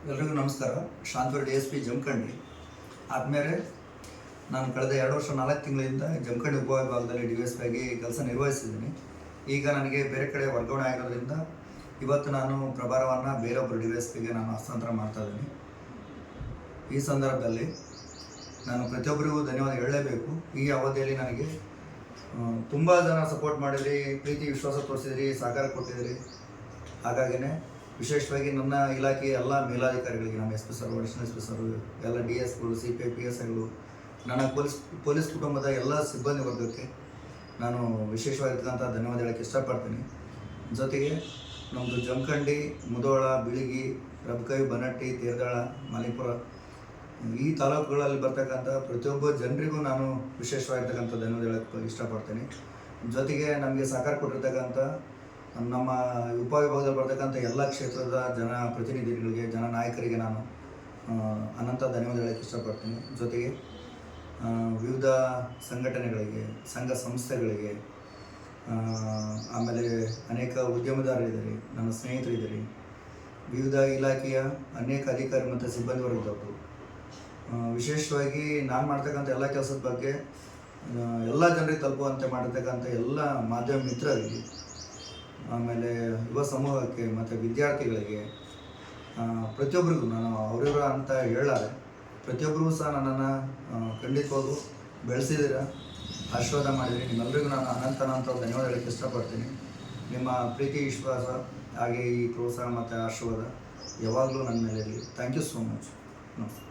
ಎಲ್ರಿಗೂ ನಮಸ್ಕಾರ. ಶಾಂತೂರು DSP ಜಮಖಂಡಿ ಆದಮೇಲೆ ನಾನು ಕಳೆದ 2 ವರ್ಷ 4 ತಿಂಗಳಿಂದ ಜಮಖಂಡಿ ಉಪವಿಭಾಗದಲ್ಲಿ DSP ಆಗಿ ಕೆಲಸ ನಿರ್ವಹಿಸಿದ್ದೀನಿ. ಈಗ ನನಗೆ ಬೇರೆ ಕಡೆ ವರ್ಗಾವಣೆ ಆಗಿರೋದ್ರಿಂದ ಇವತ್ತು ನಾನು ಪ್ರಭಾರವನ್ನು ಬೇರೊಬ್ಬರು DSPಗೆ ನಾನು ಹಸ್ತಾಂತರ ಮಾಡ್ತಾ ಇದ್ದೀನಿ. ಈ ಸಂದರ್ಭದಲ್ಲಿ ನಾನು ಪ್ರತಿಯೊಬ್ಬರಿಗೂ ಧನ್ಯವಾದ ಹೇಳಲೇಬೇಕು. ಈ ಅವಧಿಯಲ್ಲಿ ನನಗೆ ತುಂಬ ಜನ ಸಪೋರ್ಟ್ ಮಾಡಿದ್ರಿ, ಪ್ರೀತಿ ವಿಶ್ವಾಸ ತೋರಿಸಿದ್ರಿ, ಸಹಕಾರ ಕೊಟ್ಟಿದ್ರಿ. ಹಾಗಾಗಿನೇ ವಿಶೇಷವಾಗಿ ನನ್ನ ಇಲಾಖೆಯ ಎಲ್ಲ ಮೇಲಾಧಿಕಾರಿಗಳಿಗೆ, ನಮ್ಮ SP sir, additional SP sir, ಎಲ್ಲ DSಗಳು, CPI PSIಗಳು, ನನ್ನ ಪೊಲೀಸ್ ಕುಟುಂಬದ ಎಲ್ಲ ಸಿಬ್ಬಂದಿ ವರ್ಗಕ್ಕೆ ನಾನು ವಿಶೇಷವಾಗಿರ್ತಕ್ಕಂಥ ಧನ್ಯವಾದ ಹೇಳೋಕ್ಕೆ ಇಷ್ಟಪಡ್ತೀನಿ. ಜೊತೆಗೆ ನಮ್ಮದು ಜಮಖಂಡಿ, ಮುಧೋಳ, ಬಿಳಿಗಿ, ರಬಕವಿ, ಬನಟ್ಟಿ, ತೀರ್ದಾಳ, ಮಾಲಿಪುರ ಈ ತಾಲೂಕುಗಳಲ್ಲಿ ಬರ್ತಕ್ಕಂಥ ಪ್ರತಿಯೊಬ್ಬ ಜನರಿಗೂ ನಾನು ವಿಶೇಷವಾಗಿರ್ತಕ್ಕಂಥ ಧನ್ಯವಾದ ಹೇಳೋಕ್ಕೆ ಇಷ್ಟಪಡ್ತೀನಿ. ಜೊತೆಗೆ ನಮಗೆ ಸಹಕಾರ ಕೊಟ್ಟಿರ್ತಕ್ಕಂಥ ನಮ್ಮ ಉಪವಿಭಾಗದಲ್ಲಿ ಬರ್ತಕ್ಕಂಥ ಎಲ್ಲ ಕ್ಷೇತ್ರದ ಜನಪ್ರತಿನಿಧಿಗಳಿಗೆ, ನಾಯಕರಿಗೆ ನಾನು ಅನಂತ ಧನ್ಯವಾದ ಹೇಳೋಕ್ಕೆ ಇಷ್ಟಪಡ್ತೀನಿ. ಜೊತೆಗೆ ವಿವಿಧ ಸಂಘಟನೆಗಳಿಗೆ, ಸಂಘ ಸಂಸ್ಥೆಗಳಿಗೆ, ಆಮೇಲೆ ಅನೇಕ ಉದ್ಯಮದಾರರಿದ್ದಾರೆ, ನನ್ನ ಸ್ನೇಹಿತರಿದ್ದಾರೆ, ವಿವಿಧ ಇಲಾಖೆಯ ಅನೇಕ ಅಧಿಕಾರಿ ಮತ್ತು ಸಿಬ್ಬಂದಿ ವರ್ಗದವರು, ವಿಶೇಷವಾಗಿ ನಾನು ಮಾಡ್ತಕ್ಕಂಥ ಎಲ್ಲ ಕೆಲಸದ ಬಗ್ಗೆ ಎಲ್ಲ ಜನರಿಗೆ ತಲುಪುವಂತೆ ಮಾಡಿರ್ತಕ್ಕಂಥ ಎಲ್ಲ ಮಾಧ್ಯಮ ಮಿತ್ರರಿಗೆ, ಆಮೇಲೆ ಯುವ ಸಮೂಹಕ್ಕೆ ಮತ್ತು ವಿದ್ಯಾರ್ಥಿಗಳಿಗೆ, ಪ್ರತಿಯೊಬ್ಬರಿಗೂ ನಾನು ಅವರಿವರ ಅಂತ ಹೇಳಾರೆ, ಪ್ರತಿಯೊಬ್ಬರಿಗೂ ಸಹ ನನ್ನನ್ನು ಖಂಡಿತವಾಗೂ ಬೆಳೆಸಿದ್ದೀರ, ಆಶೀರ್ವಾದ ಮಾಡಿದ್ದೀನಿ. ನಿಮ್ಮೆಲ್ಲರಿಗೂ ನಾನು ಅನಂತ ಧನ್ಯವಾದ ಹೇಳೋಕ್ಕೆ ಇಷ್ಟಪಡ್ತೀನಿ. ನಿಮ್ಮ ಪ್ರೀತಿ ವಿಶ್ವಾಸ ಹಾಗೆ ಈ ಪ್ರೋತ್ಸಾಹ ಮತ್ತು ಆಶೀರ್ವಾದ ಯಾವಾಗಲೂ ನನ್ನ ಮೇಲೆ ಇರಲಿ. Thank you so much. ನಮಸ್ತೆ.